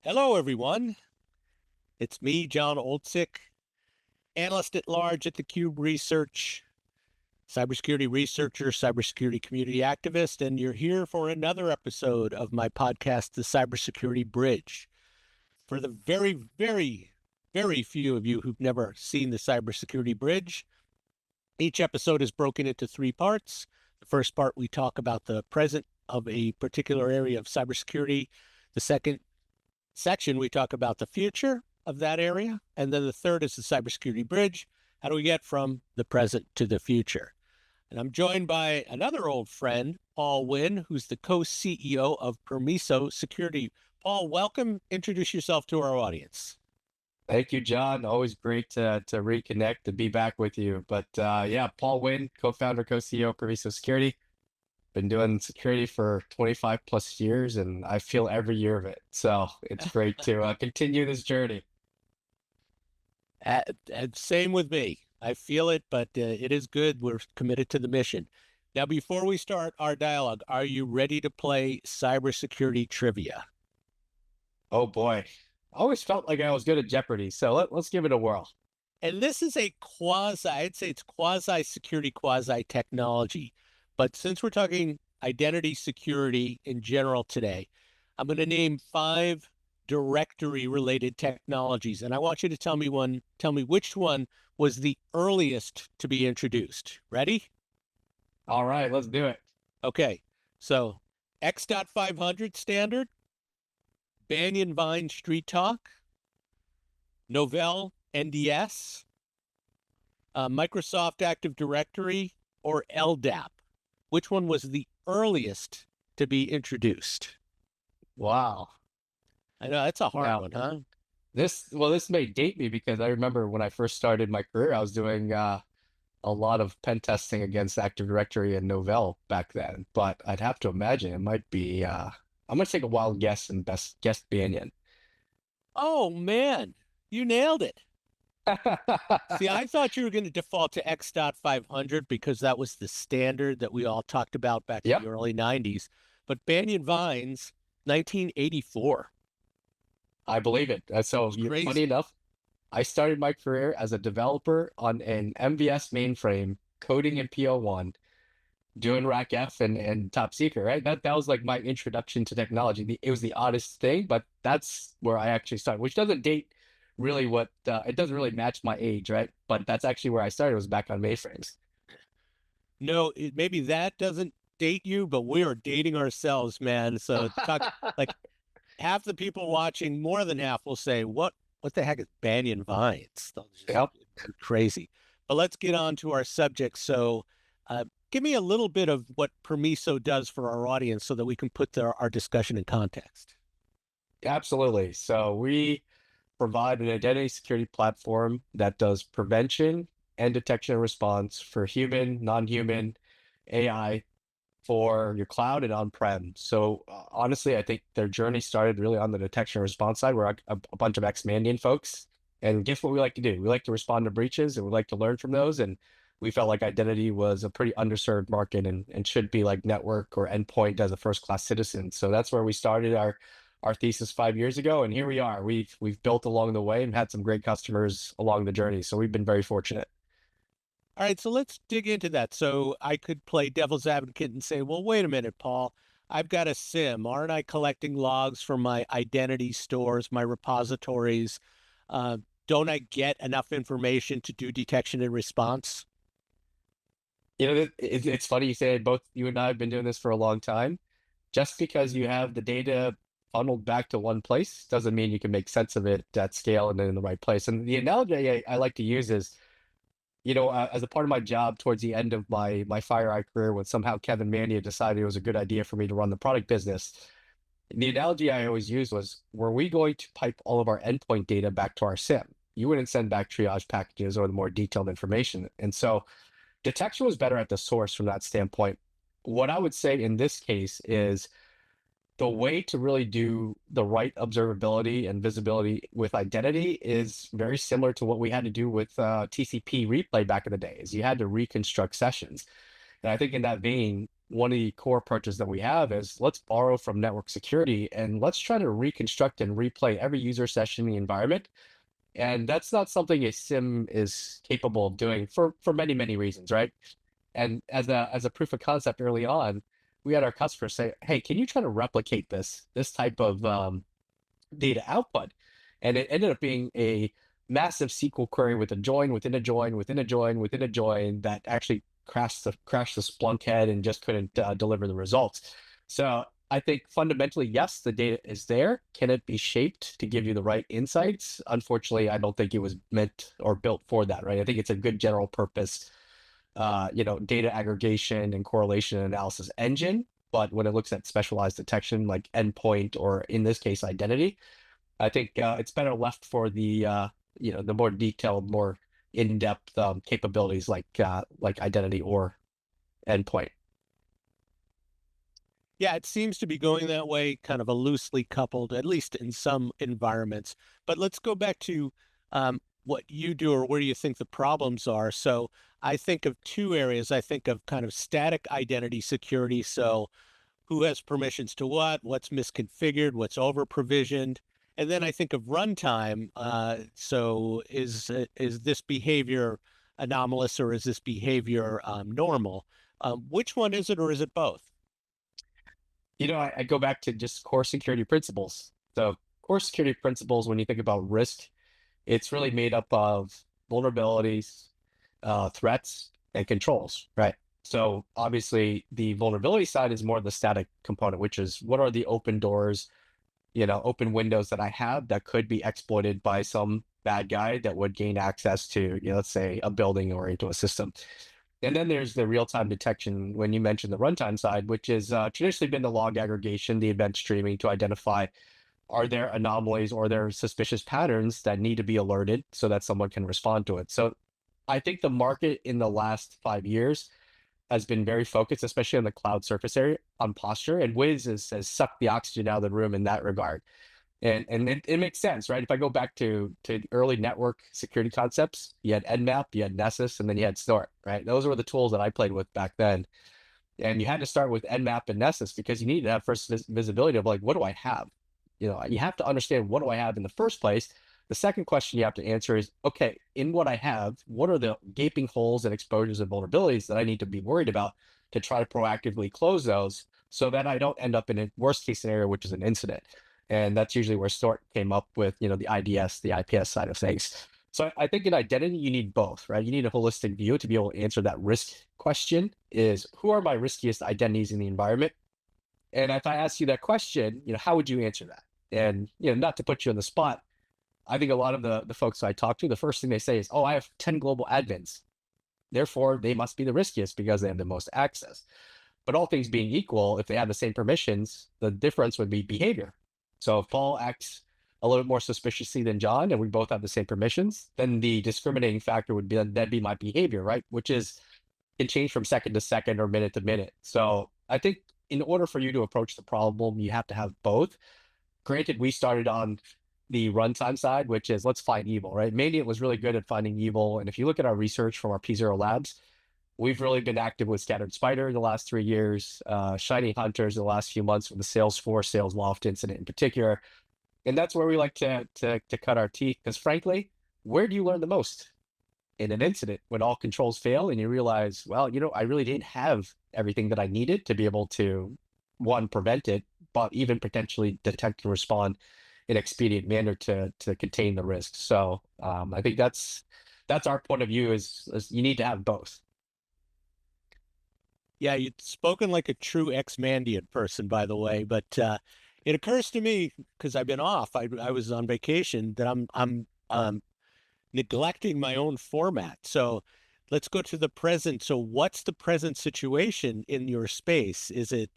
Hello, everyone. It's me, Jon Oltsik, analyst at large at the Cube Research, cybersecurity researcher, cybersecurity community activist, and you're here for another episode of my podcast, The CyberSecurity Bridge. For the very few of you who've never seen the CyberSecurity Bridge, each episode is broken into three parts. The first part, we talk about the present of a particular area of cybersecurity. The second section, we talk about the future of that area. And then the third is the cybersecurity bridge. How do we get from the present to the future? And I'm joined by another old friend, Paul Nguyen, who's the Co-CEO of Permiso Security. Paul, welcome. Introduce yourself to our audience. Thank you, John. Always great to reconnect, to be back with you. But yeah, Paul Nguyen, co-founder, co-CEO of Permiso Security. Been doing security for 25 plus years, and I feel every year of it. So it's great to continue this journey. Same with me. I feel it, but it is good. We're committed to the mission. Now, before we start our dialogue, are you ready to play cybersecurity trivia? Oh boy, I always felt like I was good at Jeopardy. So let's give it a whirl. And this is a I'd say it's quasi-security, quasi-technology. But since we're talking identity security in general today, I'm going to name 5 directory-related technologies. And I want you to tell me which one was the earliest to be introduced. Ready? All right, let's do it. Okay. So X.500 standard, Banyan Vine Street Talk, Novell NDS, Microsoft Active Directory, or LDAP. Which one was the earliest to be introduced? Wow. I know that's a hard one, huh? This may date me because I remember when I first started my career, I was doing a lot of pen testing against Active Directory and Novell back then. But I'd have to imagine it might be. I'm gonna take a wild guess and guess Banyan. Oh man, you nailed it. See, I thought you were going to default to X.500 because that was the standard that we all talked about back in the early 90s. But Banyan Vines, 1984. I believe it. So funny enough, I started my career as a developer on an MVS mainframe, coding in PO1, doing RACF and Top Secret, right? That was like my introduction to technology. It was the oddest thing, but that's where I actually started, which doesn't date really it doesn't really match my age, right? But that's actually where I started, was back on mainframes. No, maybe that doesn't date you, but we are dating ourselves, man. So like half the people watching, more than half, will say, what the heck is Banyan Vines? Yep. Crazy. But let's get on to our subject. So give me a little bit of what Permiso does for our audience so that we can put our discussion in context. Absolutely. So we provide an identity security platform that does prevention and detection and response for human, non-human, AI, for your cloud and on-prem. So honestly, I think their journey started really on the detection and response side. We're a bunch of ex-Mandiant folks. And guess what we like to do? We like to respond to breaches, and we like to learn from those. And we felt like identity was a pretty underserved market and should be like network or endpoint as a first-class citizen. So that's where we started our thesis 5 years ago, and here we are. We've built along the way and had some great customers along the journey. So we've been very fortunate. All right, so let's dig into that. So I could play devil's advocate and say, well, wait a minute, Paul. I've got a SIM. Aren't I collecting logs from my identity stores, my repositories? Don't I get enough information to do detection and response? You know, it's funny you say both you and I have been doing this for a long time. Just because you have the data funneled back to one place doesn't mean you can make sense of it at scale and in the right place. And the analogy I like to use is, as a part of my job towards the end of my FireEye career, when somehow Kevin Mandia decided it was a good idea for me to run the product business, the analogy I always used was, were we going to pipe all of our endpoint data back to our SIM? You wouldn't send back triage packages or the more detailed information. And so detection was better at the source from that standpoint. What I would say in this case is, the way to really do the right observability and visibility with identity is very similar to what we had to do with TCP replay back in the day, is you had to reconstruct sessions. And I think in that vein, one of the core approaches that we have is let's borrow from network security and let's try to reconstruct and replay every user session in the environment. And that's not something a SIM is capable of doing for many, many reasons, right? And as a proof of concept early on, we had our customers say, "Hey, can you try to replicate this type of data output?" And it ended up being a massive SQL query with a join within a join within a join within a join that actually crashed the Splunk head and just couldn't deliver the results. So I think fundamentally, yes, the data is there. Can it be shaped to give you the right insights? Unfortunately, I don't think it was meant or built for that, right? I think it's a good general purpose, data aggregation and correlation analysis engine. But when it looks at specialized detection like endpoint or in this case identity, I think it's better left for the more detailed, more in-depth capabilities like identity or endpoint. Yeah, it seems to be going that way, kind of a loosely coupled, at least in some environments. But let's go back to what you do or where you think the problems are. So I think of two areas. I think of kind of static identity security. So who has permissions to what, what's misconfigured, what's over provisioned. And then I think of runtime. So is this behavior anomalous or is this behavior normal? Which one is it, or is it both? I go back to just core security principles. So core security principles, when you think about risk, it's really made up of vulnerabilities, threats, and controls, right? So obviously the vulnerability side is more the static component, which is what are the open doors, open windows that I have that could be exploited by some bad guy that would gain access to, let's say a building or into a system. And then there's the real-time detection when you mentioned the runtime side, which is traditionally been the log aggregation, the event streaming to identify are there anomalies or there suspicious patterns that need to be alerted so that someone can respond to it. So I think the market in the last 5 years has been very focused, especially on the cloud surface area, on posture. And Wiz has sucked the oxygen out of the room in that regard. And it makes sense, right? If I go back to early network security concepts, you had Nmap, you had Nessus, and then you had Snort, right? Those were the tools that I played with back then. And you had to start with Nmap and Nessus because you needed to have first visibility of like, what do I have? You have to understand what do I have in the first place. The second question you have to answer is, okay, in what I have, what are the gaping holes and exposures and vulnerabilities that I need to be worried about to try to proactively close those so that I don't end up in a worst case scenario, which is an incident. And that's usually where Snort came up with, the IDS, the IPS side of things. So I think in identity, you need both, right? You need a holistic view to be able to answer that risk question is who are my riskiest identities in the environment? And if I ask you that question, how would you answer that? And, not to put you on the spot, I think a lot of the folks I talk to, the first thing they say is, oh, I have 10 global admins. Therefore, they must be the riskiest because they have the most access. But all things being equal, if they have the same permissions, the difference would be behavior. So if Paul acts a little bit more suspiciously than John, and we both have the same permissions, then the discriminating factor would be that'd be my behavior, right? Which can change from second to second or minute to minute. So I think in order for you to approach the problem, you have to have both. Granted, we started on the runtime side, which is let's find evil, right? Mandiant was really good at finding evil. And if you look at our research from our P0 labs, we've really been active with Scattered Spider in the last 3 years, Shiny Hunters in the last few months with the Salesforce Sales Loft incident in particular. And that's where we like to cut our teeth because frankly, where do you learn the most? In an incident when all controls fail and you realize, well, I really didn't have everything that I needed to be able to, one, prevent it, but even potentially detect and respond in an expedient manner to contain the risk. So I think that's our point of view is you need to have both. Yeah, you've spoken like a true ex-Mandiant person, by the way. But it occurs to me because I've been off. I was on vacation that I'm neglecting my own format. So let's go to the present. So what's the present situation in your space? Is it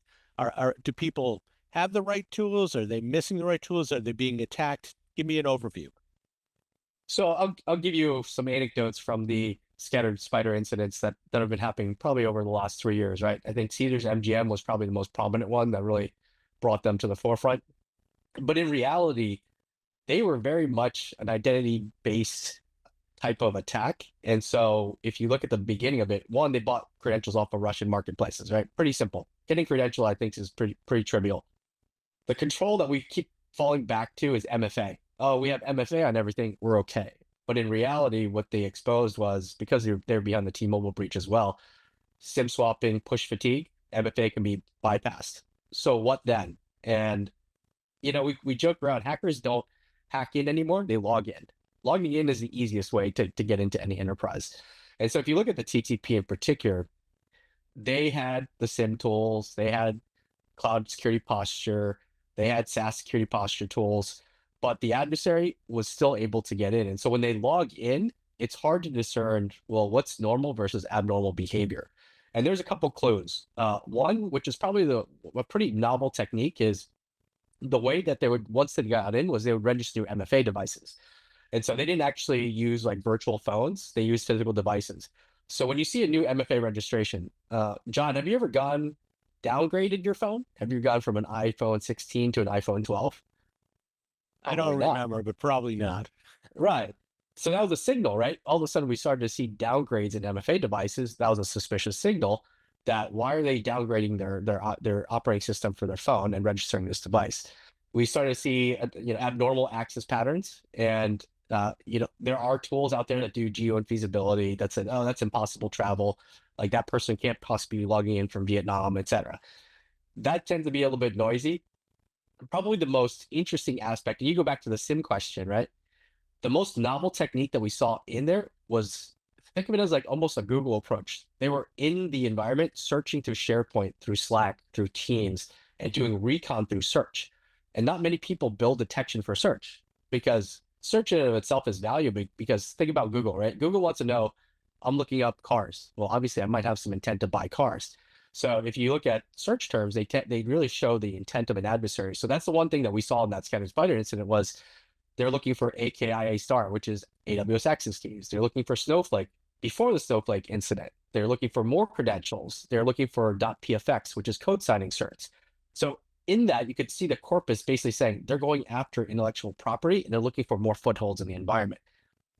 do people have the right tools? Are they missing the right tools? Are they being attacked? Give me an overview. So I'll give you some anecdotes from the Scattered Spider incidents that have been happening probably over the last 3 years, right? I think Caesar's MGM was probably the most prominent one that really brought them to the forefront. But in reality, they were very much an identity-based type of attack. And so if you look at the beginning of it, one, they bought credentials off of Russian marketplaces, right? Pretty simple. Getting credential, I think, is pretty trivial. The control that we keep falling back to is MFA. Oh, we have MFA on everything, we're okay. But in reality, what they exposed was, because they're behind the T-Mobile breach as well, SIM swapping, push fatigue, MFA can be bypassed. So what then? And we joke around, hackers don't hack in anymore, they log in. Logging in is the easiest way to get into any enterprise. And so if you look at the TTP in particular, they had the SIM tools, they had cloud security posture, they had SaaS security posture tools, but the adversary was still able to get in. And so when they log in, it's hard to discern, well, what's normal versus abnormal behavior. And there's a couple clues. One, which is probably a pretty novel technique, is the way that they would, once they got in, was they would register MFA devices. And so they didn't actually use like virtual phones, they used physical devices. So when you see a new MFA registration, John, have you ever downgraded your phone? Have you gone from an iPhone 16 to an iPhone 12? I don't Probably not. remember, but probably not. Right. So that was a signal, right? All of a sudden we started to see downgrades in MFA devices. That was a suspicious signal that why are they downgrading their operating system for their phone and registering this device? We started to see abnormal access patterns, and there are tools out there that do geo infeasibility that said, oh, that's impossible travel, like that person can't possibly be logging in from Vietnam, etc. That tends to be a little bit noisy. Probably the most interesting aspect, and you go back to the SIM question, right? The most novel technique that we saw in there was, think of it as like almost a Google approach. They were in the environment searching through SharePoint, through Slack, through Teams, and doing recon through search. And not many people build detection for search, because search in and of itself is valuable. Because think about Google, right? Google wants to know, I'm looking up cars. Well, obviously I might have some intent to buy cars. So if you look at search terms, they really show the intent of an adversary. So that's the one thing that we saw in that Scatter Spider incident was they're looking for AKIA star, which is AWS access keys. They're looking for Snowflake before the Snowflake incident. They're looking for more credentials. They're looking for .pfx, which is code signing certs. So in that, you could see the corpus basically saying they're going after intellectual property and they're looking for more footholds in the environment.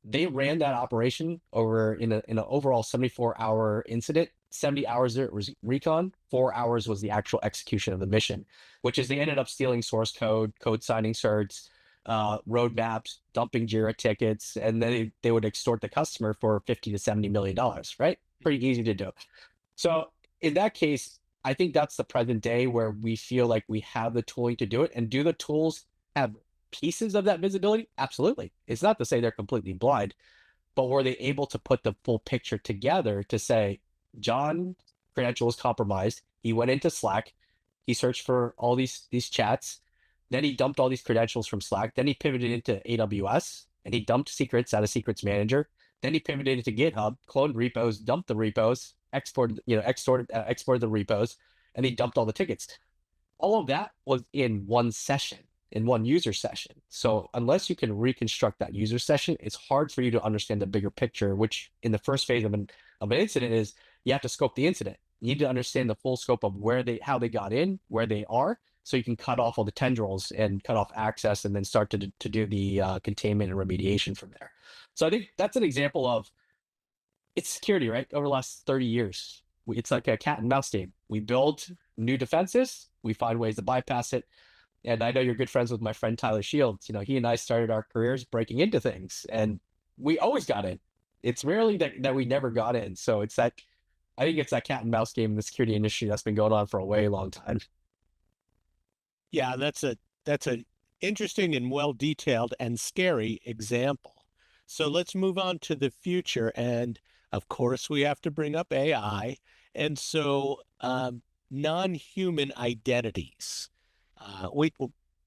They ran that operation over in an overall 74-hour incident. 70 hours there was recon, 4 hours was the actual execution of the mission, which is they ended up stealing source code, code signing certs, roadmaps, dumping JIRA tickets, and then they would extort the customer for $50 to $70 million, right? Pretty easy to do. So in that case, I think that's the present day where we feel like we have the tooling to do it. And do the tools have pieces of that visibility? Absolutely. It's not to say they're completely blind, but were they able to put the full picture together to say, John credential was compromised. He went into Slack. He searched for all these chats. Then he dumped all these credentials from Slack. Then he pivoted into AWS and he dumped secrets out of Secrets Manager. Then he pivoted into GitHub, cloned repos, dumped the repos, exported the repos, and he dumped all the tickets. All of that was in one session, in one user session. So unless you can reconstruct that user session, it's hard for you to understand the bigger picture, which in the first phase of an incident is you have to scope the incident. You need to understand the full scope of how they got in, where they are, so you can cut off all the tendrils and cut off access and then start to do the containment and remediation from there. So I think that's an example of it's security, right? Over the last 30 years, it's like a cat and mouse game. We build new defenses, we find ways to bypass it. And I know you're good friends with my friend Tyler Shields. He and I started our careers breaking into things, and we always got in. It's rarely that we never got in. So I think it's that cat and mouse game in the security industry that's been going on for a way long time. Yeah, that's a interesting and well detailed and scary example. So let's move on to the future, and of course we have to bring up AI. And so non-human identities.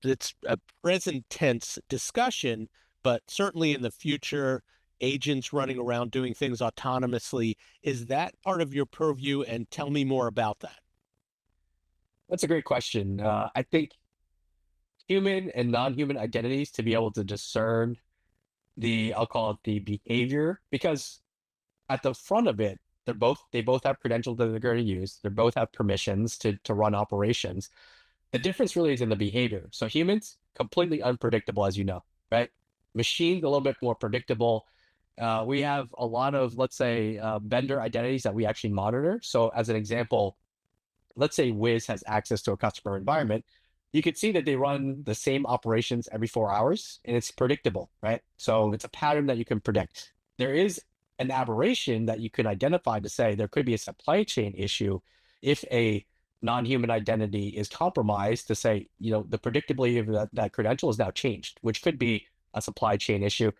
It's a present tense discussion, but certainly in the future, agents running around doing things autonomously. Is that part of your purview? And tell me more about that. That's a great question. I think human and non-human identities, to be able to discern I'll call it the behavior, because at the front of it, they both have credentials that they're going to use. They both have permissions to run operations. The difference really is in the behavior. So humans, completely unpredictable, as you know, right? Machines, a little bit more predictable. We have a lot of, let's say, vendor identities that we actually monitor. So as an example, let's say Wiz has access to a customer environment. You could see that they run the same operations every 4 hours and it's predictable, right? So it's a pattern that you can predict. There is an aberration that you can identify to say there could be a supply chain issue if a non-human identity is compromised, to say, the predictability of that credential is now changed, which could be a supply chain issue.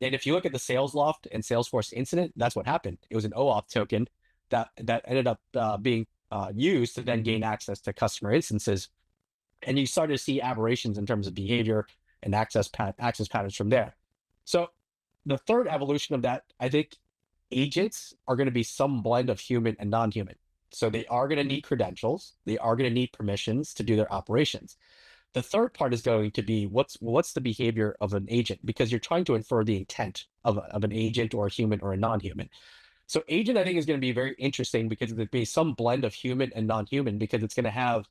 And if you look at the Salesloft and Salesforce incident, that's what happened. It was an OAuth token that ended up being used to then gain access to customer instances. And you start to see aberrations in terms of behavior and access patterns from there. So the third evolution of that, I think agents are going to be some blend of human and non-human. So they are going to need credentials. They are going to need permissions to do their operations. The third part is going to be what's the behavior of an agent, because you're trying to infer the intent of an agent or a human or a non-human. So agent, I think, is going to be very interesting because it'll be some blend of human and non-human, because it's going to have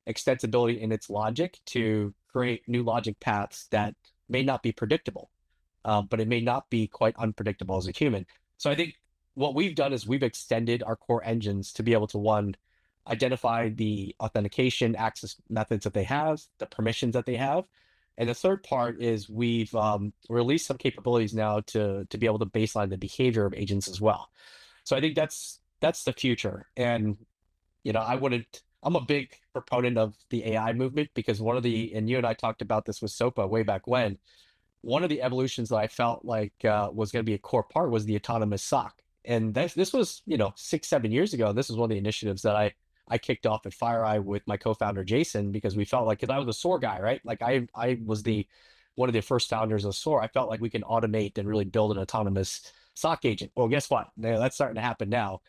extensibility in its logic to create new logic paths that may not be predictable, but it may not be quite unpredictable as a human. So I think what we've done is we've extended our core engines to be able to, one, identify the authentication access methods that they have, the permissions that they have. And the third part is we've released some capabilities now to be able to baseline the behavior of agents as well. So I think that's the future. And I'm a big proponent of the AI movement, because and you and I talked about this with SOPA way back when, one of the evolutions that I felt like was going to be a core part was the autonomous SOC. And this was, 6-7 years ago. This is one of the initiatives that I kicked off at FireEye with my co-founder Jason, because we felt like, because I was a SOAR guy, right? Like I was one of the first founders of SOAR. I felt like we can automate and really build an autonomous SOC agent. Well, guess what? That's starting to happen now.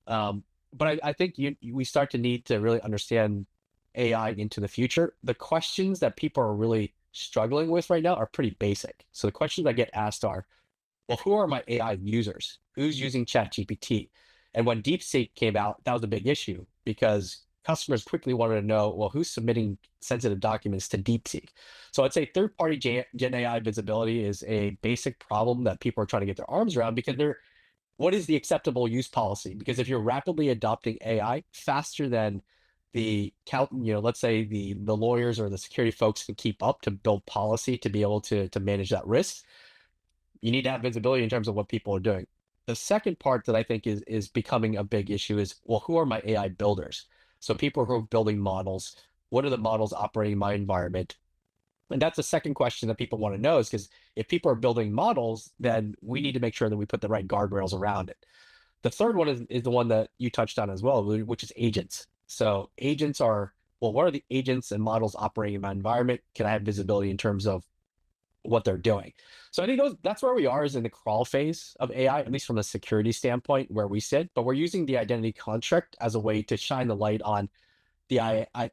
But I think we start to need to really understand AI into the future. The questions that people are really struggling with right now are pretty basic. So the questions I get asked are, well, who are my AI users? Who's using ChatGPT? And when DeepSeek came out, that was a big issue, because customers quickly wanted to know, well, who's submitting sensitive documents to DeepSeek? So I'd say third-party Gen AI visibility is a basic problem that people are trying to get their arms around, because what is the acceptable use policy? Because if you're rapidly adopting AI faster than let's say the lawyers or the security folks can keep up to build policy to be able to manage that risk, you need to have visibility in terms of what people are doing. The second part that I think is becoming a big issue is, well, who are my AI builders? So people who are building models, what are the models operating in my environment? And that's the second question that people want to know, is because if people are building models, then we need to make sure that we put the right guardrails around it. The third one is the one that you touched on as well, which is agents. So agents are, well, what are the agents and models operating in my environment? Can I have visibility in terms of what they're doing? So I think that's where we are, is in the crawl phase of AI, at least from a security standpoint where we sit, but we're using the identity construct as a way to shine the light on the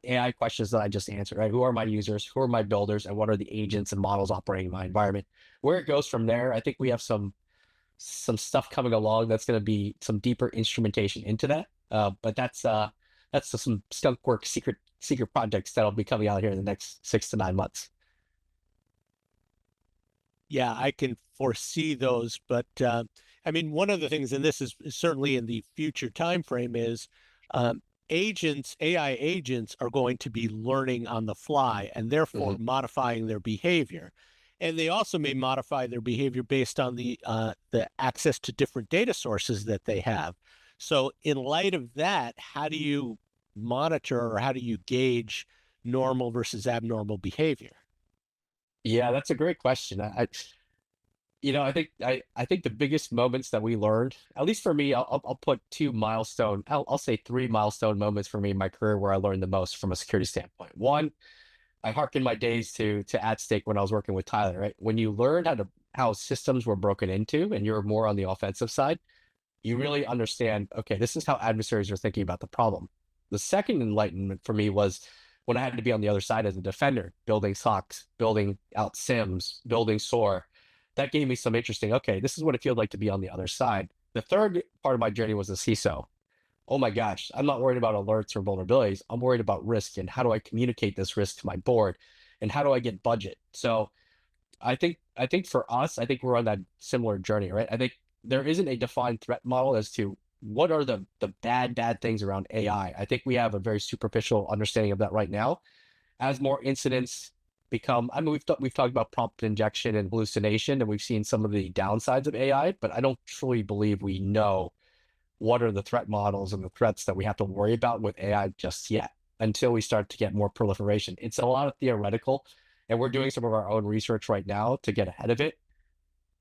AI questions that I just answered, right? Who are my users? Who are my builders? And what are the agents and models operating in my environment? Where it goes from there, I think we have some stuff coming along that's going to be some deeper instrumentation into that. But that's some skunk work, secret projects that'll be coming out here in the next 6 to 9 months. Yeah, I can foresee those, but I mean, one of the things, and this is certainly in the future time frame, is AI agents are going to be learning on the fly and therefore modifying their behavior. And they also may modify their behavior based on the access to different data sources that they have. So in light of that, how do you monitor, or how do you gauge normal versus abnormal behavior? Yeah, that's a great question. I think the biggest moments that we learned, at least for me, I'll put I'll say 3 milestone moments for me in my career where I learned the most from a security standpoint. One, I hearken my days to AtStake when I was working with Tyler, right? When you learn how systems were broken into and you're more on the offensive side, you really understand, okay, this is how adversaries are thinking about the problem. The second enlightenment for me was when I had to be on the other side as a defender, building SOCs, building out SIMs, building SOAR. That gave me some interesting, okay, this is what it feels like to be on the other side. The third part of my journey was the CISO. Oh my gosh, I'm not worried about alerts or vulnerabilities. I'm worried about risk, and how do I communicate this risk to my board, and how do I get budget? So I think I think for us, I think we're on that similar journey, right? I think there isn't a defined threat model as to what are the bad things around AI. I think we have a very superficial understanding of that right now. As more incidents become, I mean, we've talked about prompt injection and hallucination, and we've seen some of the downsides of AI, but I don't truly believe we know what are the threat models and the threats that we have to worry about with AI just yet until we start to get more proliferation. It's a lot of theoretical, and we're doing some of our own research right now to get ahead of it.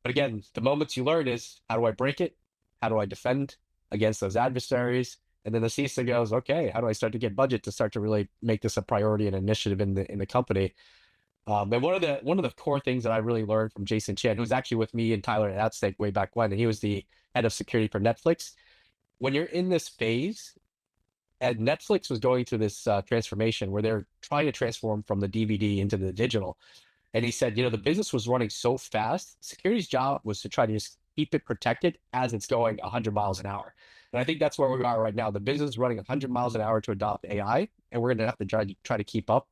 But again, the moments you learn is, how do I break it? How do I defend against those adversaries? And then the CISO goes, okay, how do I start to get budget to start to really make this a priority and initiative in the company? And one of the core things that I really learned from Jason Chen, who was actually with me and Tyler at Outstake way back when, and he was the head of security for Netflix. When you're in this phase, and Netflix was going through this transformation where they're trying to transform from the DVD into the digital. And he said, the business was running so fast, security's job was to try to just keep it protected as it's going 100 miles an hour. And I think that's where we are right now. The business is running 100 miles an hour to adopt AI, and we're going to have to try to keep up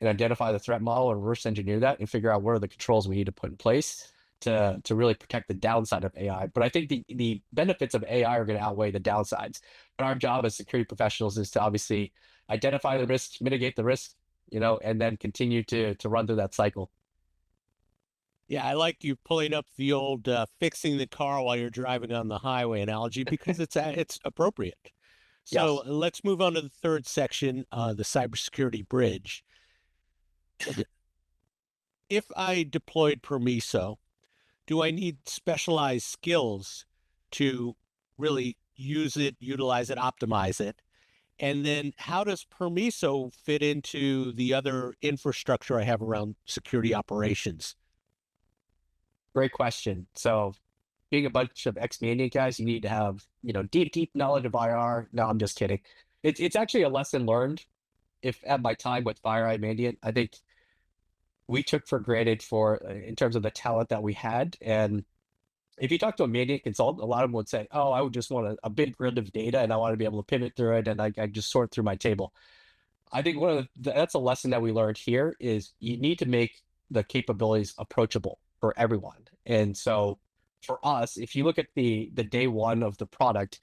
and identify the threat model and reverse engineer that and figure out what are the controls we need to put in place to really protect the downside of AI. But I think the benefits of AI are going to outweigh the downsides. But our job as security professionals is to obviously identify the risks, mitigate the risks, and then continue to run through that cycle. Yeah, I like you pulling up the old fixing the car while you're driving on the highway analogy because it's appropriate. So Yes. let's move on to the third section, the cybersecurity bridge. If I deployed Permiso, do I need specialized skills to really use it, utilize it, optimize it? And then how does Permiso fit into the other infrastructure I have around security operations? Great question. So being a bunch of ex-Mandiant guys, you need to have, deep knowledge of IR. No, I'm just kidding. It's actually a lesson learned. If at my time with FireEye Mandiant, I think we took for granted in terms of the talent that we had. And if you talk to a Mandiant consultant, a lot of them would say, oh, I would just want a big grid of data and I want to be able to pivot through it and I just sort through my table. I think that's a lesson that we learned here is you need to make the capabilities approachable for everyone. And so for us, if you look at the day one of the product,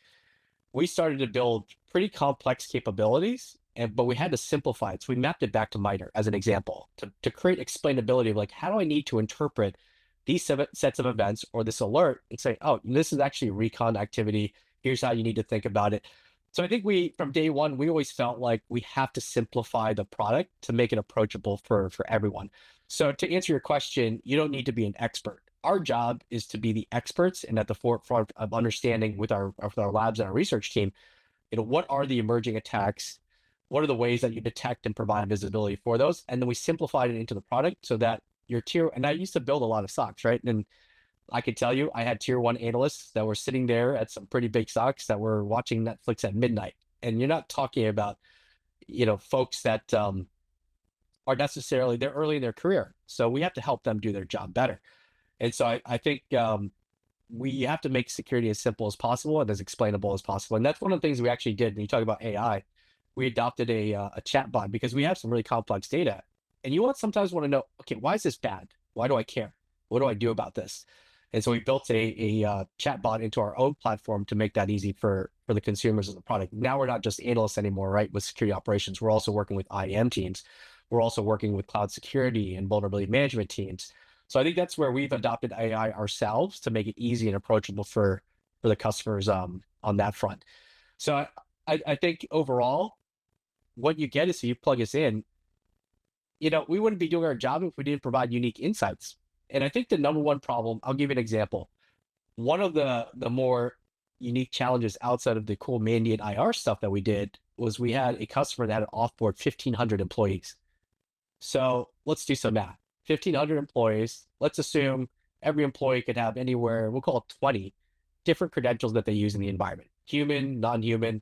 we started to build pretty complex capabilities, but we had to simplify it. So we mapped it back to MITRE as an example to create explainability of like, how do I need to interpret these sets of events or this alert and say, oh, this is actually recon activity. Here's how you need to think about it. So I think from day one, we always felt like we have to simplify the product to make it approachable for everyone. So to answer your question, you don't need to be an expert. Our job is to be the experts and at the forefront of understanding with our labs and our research team, what are the emerging attacks? What are the ways that you detect and provide visibility for those? And then we simplified it into the product so that your tier, and I used to build a lot of SOCs, right? And I could tell you, I had tier one analysts that were sitting there at some pretty big SOCs that were watching Netflix at midnight. And you're not talking about, folks that are necessarily, they're early in their career. So we have to help them do their job better. And so I think we have to make security as simple as possible and as explainable as possible. And that's one of the things we actually did. When you talk about AI, we adopted a chat bot because we have some really complex data. And you sometimes want to know, okay, why is this bad? Why do I care? What do I do about this? And so we built a chat bot into our own platform to make that easy for the consumers of the product. Now we're not just analysts anymore, right? With security operations, we're also working with IAM teams. We're also working with cloud security and vulnerability management teams. So I think that's where we've adopted AI ourselves to make it easy and approachable for the customers on that front. So I think overall, what you get is, so you plug us in, we wouldn't be doing our job if we didn't provide unique insights. And I think the number one problem, I'll give you an example. One of the more unique challenges outside of the cool Mandiant IR stuff that we did was we had a customer that had offboard 1,500 employees. So let's do some math. 1,500 employees. Let's assume every employee could have anywhere, we'll call it 20 different credentials that they use in the environment. Human, non-human.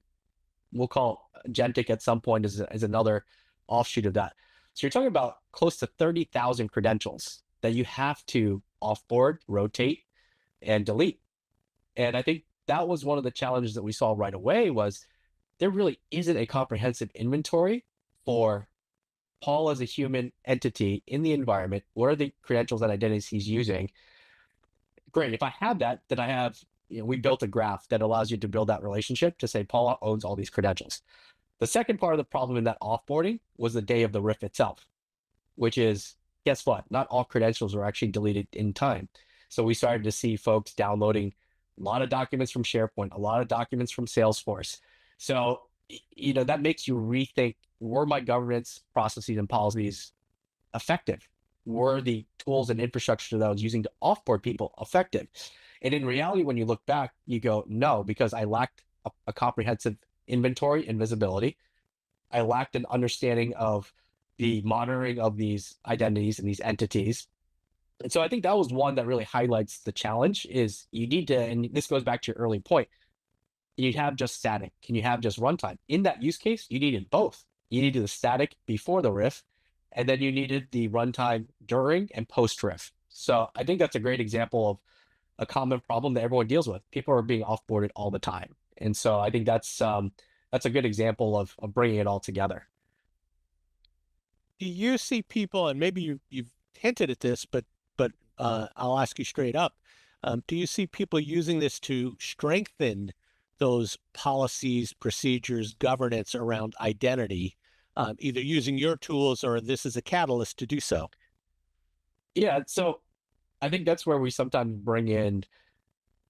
We'll call agentic at some point as another offshoot of that. So you're talking about close to 30,000 credentials that you have to offboard, rotate, and delete. And I think that was one of the challenges that we saw right away was there really isn't a comprehensive inventory for Paul as a human entity in the environment. What are the credentials and identities he's using? Great. If I have that, then I have, we built a graph that allows you to build that relationship to say Paul owns all these credentials. The second part of the problem in that offboarding was the day of the RIF itself, which is, guess what? Not all credentials were actually deleted in time. So we started to see folks downloading a lot of documents from SharePoint, a lot of documents from Salesforce. So, that makes you rethink, were my governance processes and policies effective? Were the tools and infrastructure that I was using to offboard people effective? And in reality, when you look back, you go, no, because I lacked a comprehensive inventory and visibility. I lacked an understanding of the monitoring of these identities and these entities. And so I think that was one that really highlights the challenge is you need to, and this goes back to your early point, you have just static. Can you have just runtime? In that use case, you needed both. You needed the static before the RIF, and then you needed the runtime during and post RIF. So I think that's a great example of a common problem that everyone deals with. People are being offboarded all the time. And so I think that's a good example of bringing it all together. Do you see people, and maybe you've hinted at this, but I'll ask you straight up. Do you see people using this to strengthen those policies, procedures, governance around identity, either using your tools or this is a catalyst to do so? Yeah, so I think that's where we sometimes bring in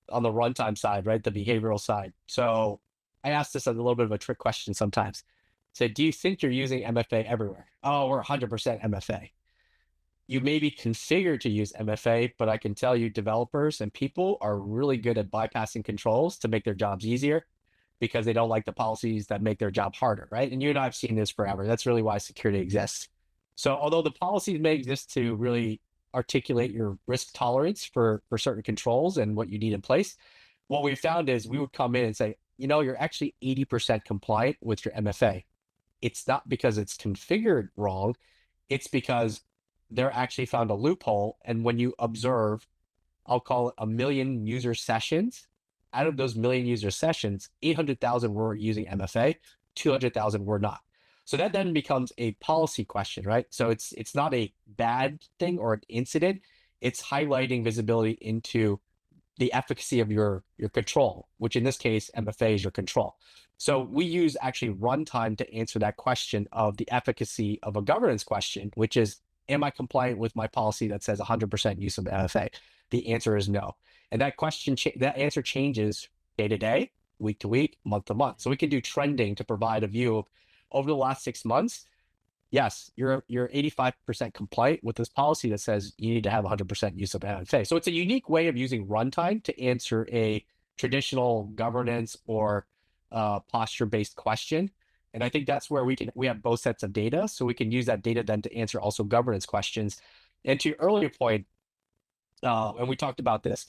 on the runtime side, right? The behavioral side. So I ask this as a little bit of a trick question sometimes. Say, do you think you're using MFA everywhere? Oh, we're 100% MFA. You may be configured to use MFA, but I can tell you developers and people are really good at bypassing controls to make their jobs easier because they don't like the policies that make their job harder, right? And you and I have seen this forever. That's really why security exists. So although the policies may exist to really articulate your risk tolerance for certain controls and what you need in place, what we found is we would come in and say, you're actually 80% compliant with your MFA. It's not because it's configured wrong. It's because they're actually found a loophole. And when you observe, I'll call it 1 million user sessions, out of those million user sessions, 800,000 were using MFA, 200,000 were not. So that then becomes a policy question, right? So it's not a bad thing or an incident. It's highlighting visibility into the efficacy of your control, which in this case, MFA is your control. So we use actually runtime to answer that question of the efficacy of a governance question, which is, am I compliant with my policy that says 100% use of MFA? The answer is no. And that question, that answer changes day to day, week to week, month to month. So we can do trending to provide a view of over the last 6 months. Yes, you're 85% compliant with this policy that says you need to have 100% use of MFA. So it's a unique way of using runtime to answer a traditional governance or posture-based question. And I think that's where we have both sets of data, so we can use that data then to answer also governance questions. And to your earlier point, and we talked about this,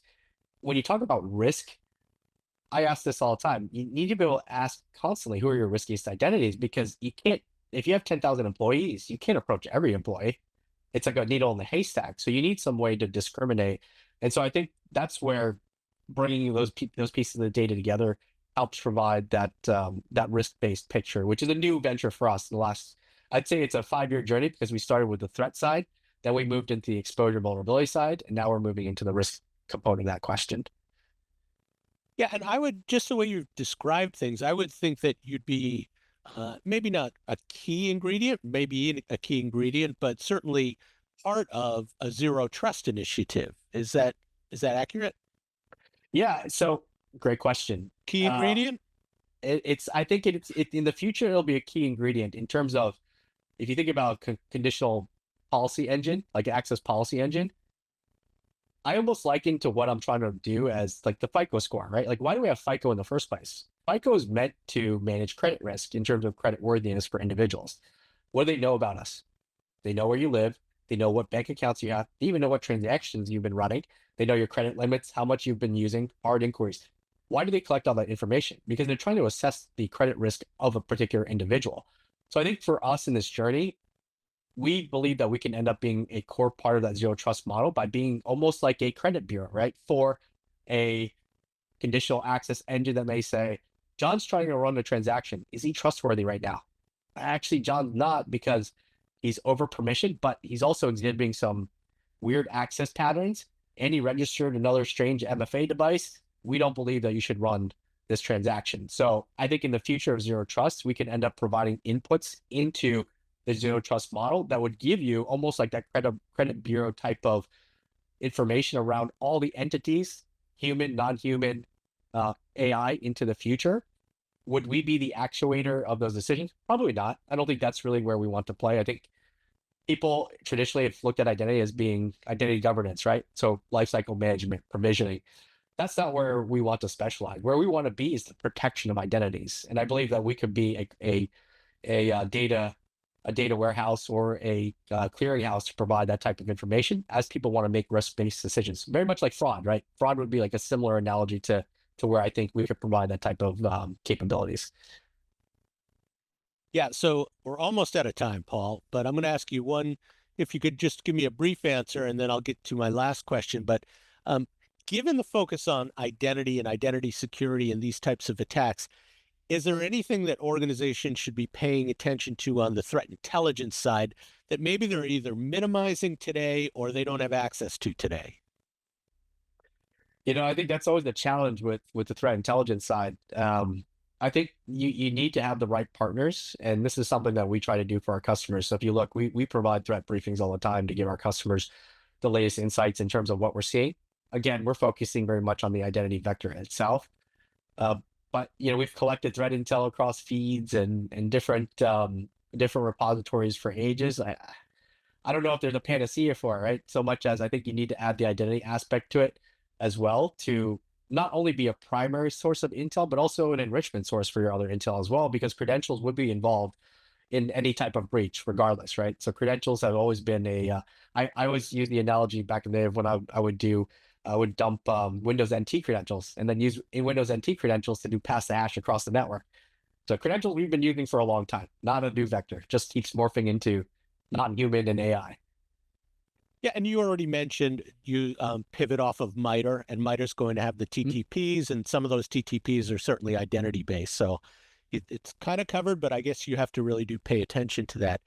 when you talk about risk, I ask this all the time. You need to be able to ask constantly, who are your riskiest identities? Because you can't, if you have 10,000 employees, you can't approach every employee. It's like a needle in the haystack. So you need some way to discriminate. And so I think that's where bringing those pieces of the data together helps provide that risk-based picture, which is a new venture for us in the last, I'd say it's a 5-year journey because we started with the threat side, then we moved into the exposure vulnerability side, and now we're moving into the risk component of that question. Yeah, and I would, just the way you described things, I would think that you'd be maybe not a key ingredient, maybe a key ingredient, but certainly part of a zero trust initiative. Is that accurate? Yeah, so great question. Key ingredient? I think it's in the future, it'll be a key ingredient in terms of, if you think about conditional policy engine, like access policy engine, I almost liken to what I'm trying to do as like the FICO score, right? Like, why do we have FICO in the first place? FICO is meant to manage credit risk in terms of credit worthiness for individuals. What do they know about us? They know where you live. They know what bank accounts you have. They even know what transactions you've been running. They know your credit limits, how much you've been using, hard inquiries. Why do they collect all that information? Because they're trying to assess the credit risk of a particular individual. So I think for us in this journey, we believe that we can end up being a core part of that zero trust model by being almost like a credit bureau, right? For a conditional access engine that may say, John's trying to run a transaction. Is he trustworthy right now? Actually, John's not, because he's over permissioned, but he's also exhibiting some weird access patterns, and he registered another strange MFA device, we don't believe that you should run this transaction. So I think in the future of zero trust, we can end up providing inputs into the zero trust model that would give you almost like that credit bureau type of information around all the entities, human, non-human, AI into the future. Would we be the actuator of those decisions? Probably not. I don't think that's really where we want to play. I think people traditionally have looked at identity as being identity governance, right? So lifecycle management, provisioning. That's not where we want to specialize. Where we want to be is the protection of identities. And I believe that we could be a data warehouse or a clearinghouse to provide that type of information as people want to make risk-based decisions. Very much like fraud, right? Fraud would be like a similar analogy to where I think we could provide that type of capabilities. Yeah, so we're almost out of time, Paul, but I'm going to ask you one, if you could just give me a brief answer, and then I'll get to my last question. But um, given the focus on identity and identity security and these types of attacks, is there anything that organizations should be paying attention to on the threat intelligence side that maybe they're either minimizing today or they don't have access to today? I think that's always the challenge with the threat intelligence side. I think you need to have the right partners, and this is something that we try to do for our customers. So if you look, we provide threat briefings all the time to give our customers the latest insights in terms of what we're seeing. Again, we're focusing very much on the identity vector itself. But we've collected threat intel across feeds and different repositories for ages. I don't know if there's a panacea for it, right? So much as I think you need to add the identity aspect to it as well to not only be a primary source of intel, but also an enrichment source for your other intel as well, because credentials would be involved in any type of breach regardless, right? So credentials have always been I always use the analogy back in the day of when I would dump Windows NT credentials and then use in Windows NT credentials to do pass the hash across the network. So credentials we've been using for a long time, not a new vector, just keeps morphing into non-human and AI. Yeah, and you already mentioned you pivot off of MITRE, and MITRE's going to have the TTPs, and some of those TTPs are certainly identity-based. So it's kind of covered, but I guess you have to really do pay attention to that.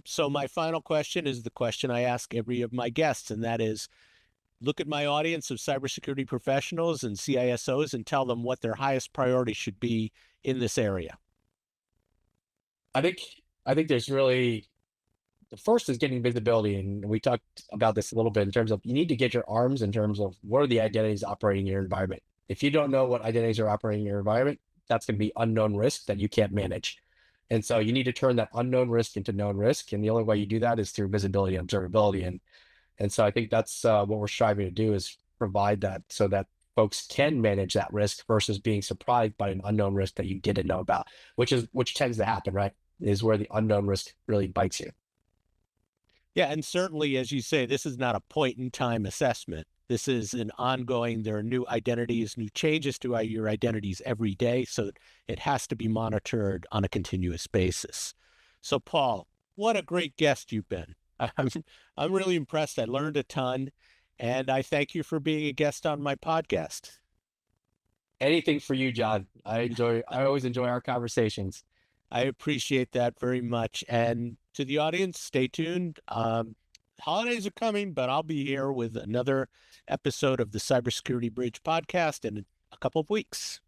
So my final question is the question I ask every of my guests, and that is, look at my audience of cybersecurity professionals and CISOs and tell them what their highest priority should be in this area. I think there's really the first is getting visibility, and we talked about this a little bit in terms of you need to get your arms in terms of what are the identities operating in your environment. If you don't know what identities are operating in your environment, that's going to be unknown risk that you can't manage. And so you need to turn that unknown risk into known risk. And the only way you do that is through visibility and observability. And so I think that's what we're striving to do is provide that so that folks can manage that risk versus being surprised by an unknown risk that you didn't know about, which tends to happen, right? Is where the unknown risk really bites you. Yeah, and certainly, as you say, this is not a point in time assessment. This is an ongoing, there are new identities, new changes to your identities every day. So it has to be monitored on a continuous basis. So Paul, what a great guest you've been. I'm really impressed. I learned a ton, and I thank you for being a guest on my podcast. Anything for you, Jon. I always enjoy our conversations. I appreciate that very much. And to the audience, stay tuned. Holidays are coming, but I'll be here with another episode of the CyberSecurity Bridge podcast in a couple of weeks.